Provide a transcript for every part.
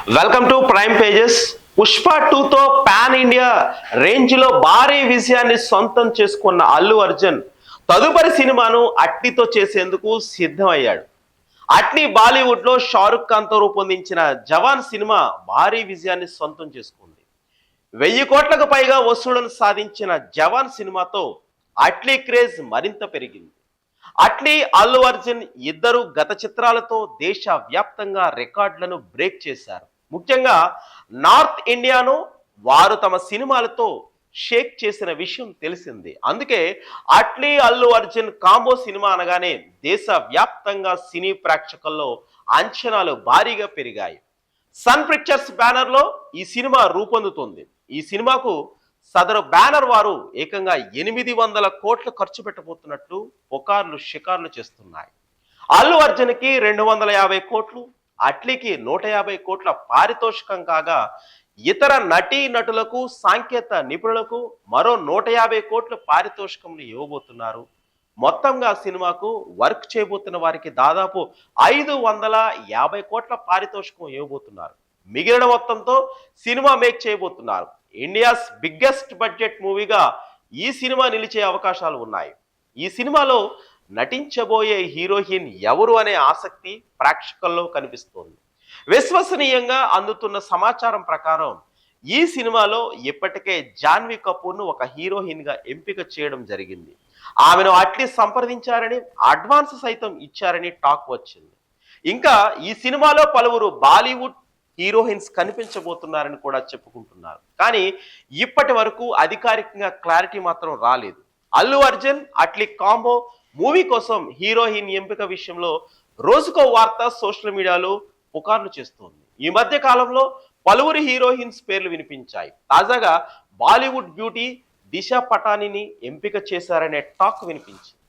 Welcome to prime pages. Pushpa 2తో pan India range లో భారీ విజయాన్ని సొంతం చేసుకున్న అల్లు అర్జున్ తదుపరి సినిమాను అట్లీతో చేసేందుకు సిద్ధమయ్యాడు. అట్లీ బాలీవుడ్ లో షారుఖ్ ఖాన్ తో రూపొందించిన జవాన్ సినిమా భారీ విజయాన్ని సొంతం చేసుకుంది. 1000 కోట్లకు పైగా వసూళ్లను సాధించిన జవాన్ సినిమాతో అట్లీ క్రేజ్ మరింత పెరిగింది. అట్లీ అల్లు అర్జున్ ఇద్దరు గత చిత్రాలతో దేశ వ్యాప్తంగా రికార్డులను బ్రేక్ చేశారు. ముఖ్యంగా నార్త్ ఇండియాను వారు తమ సినిమాలతో షేక్ చేసిన విషయం తెలిసింది. అందుకే అట్లీ అల్లు అర్జున్ కాంబో సినిమా అనగానే దేశ వ్యాప్తంగా సినీ ప్రేక్షకుల్లో అంచనాలు భారీగా పెరిగాయి. సన్ పిక్చర్స్ బ్యానర్ లో ఈ సినిమా రూపొందుతుంది. ఈ సినిమాకు సదరు బ్యానర్ వారు ఏకంగా 800 కోట్లు ఖర్చు పెట్టబోతున్నట్లు పుకార్లు షికార్లు చేస్తున్నాయి. అల్లు అర్జున్కి 250 కోట్లు, అట్లీకి 150 కోట్ల పారితోషికం కాగా ఇతర నటీ నటులకు సాంకేత నిపుణులకు మరో 150 కోట్ల పారితోషికం ఇవ్వబోతున్నారు. మొత్తంగా సినిమాకు వర్క్ చేయబోతున్న వారికి దాదాపు 550 కోట్ల పారితోషికం ఇవ్వబోతున్నారు. మిగిలిన మొత్తంతో సినిమా మేక్ చేయబోతున్నారు. ఇండియాస్ బిగ్గెస్ట్ బడ్జెట్ మూవీగా ఈ సినిమా నిలిచే అవకాశాలు ఉన్నాయి. ఈ సినిమాలో నటించబోయే హీరోయిన్ ఎవరు అనే ఆసక్తి ప్రేక్షకుల్లో కనిపిస్తోంది. విశ్వసనీయంగా అందుతున్న సమాచారం ప్రకారం ఈ సినిమాలో ఇప్పటికే జాన్వీ కపూర్ను ఒక హీరోయిన్ గా ఎంపిక చేయడం జరిగింది. ఆమెను అట్లీస్ట్ సంప్రదించారని, అడ్వాన్స్ సైతం ఇచ్చారని టాక్ వచ్చింది. ఇంకా ఈ సినిమాలో పలువురు బాలీవుడ్ హీరోయిన్స్ కనిపించబోతున్నారని కూడా చెప్పుకుంటున్నారు. కానీ ఇప్పటి వరకు అధికారికంగా క్లారిటీ మాత్రం రాలేదు. అల్లు అర్జున్ అట్లీ కాంబో మూవీ కోసం హీరోయిన్ ఎంపిక విషయంలో రోజుకో వార్త సోషల్ మీడియాలో పుకార్లు చేస్తోంది. ఈ మధ్య కాలంలో పలువురు హీరోయిన్స్ పేర్లు వినిపించాయి. తాజాగా బాలీవుడ్ బ్యూటీ దిశా పటానీని ఎంపిక చేశారనే టాక్ వినిపించింది.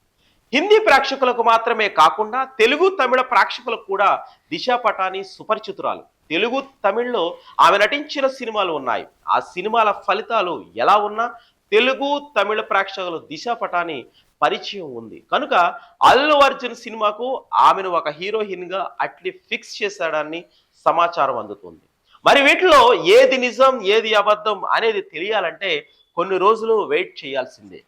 హిందీ ప్రేక్షకులకు మాత్రమే కాకుండా తెలుగు తమిళ ప్రేక్షకులకు కూడా దిశా పటానీ సుపరిచితురాలు. తెలుగు తమిళ్లో ఆమె నటించిన సినిమాలు ఉన్నాయి. ఆ సినిమాల ఫలితాలు ఎలా ఉన్నా తెలుగు తమిళ ప్రేక్షకులు దిశా పటానీ పరిచయం ఉంది. కనుక అల్లు అర్జున్ సినిమాకు ఆమెను ఒక హీరోయిన్ గా అట్లీ ఫిక్స్ చేశాడని సమాచారం అందుతుంది. మరి వీటిలో ఏది నిజం ఏది అబద్ధం అనేది తెలియాలంటే కొన్ని రోజులు వెయిట్ చేయాల్సిందే.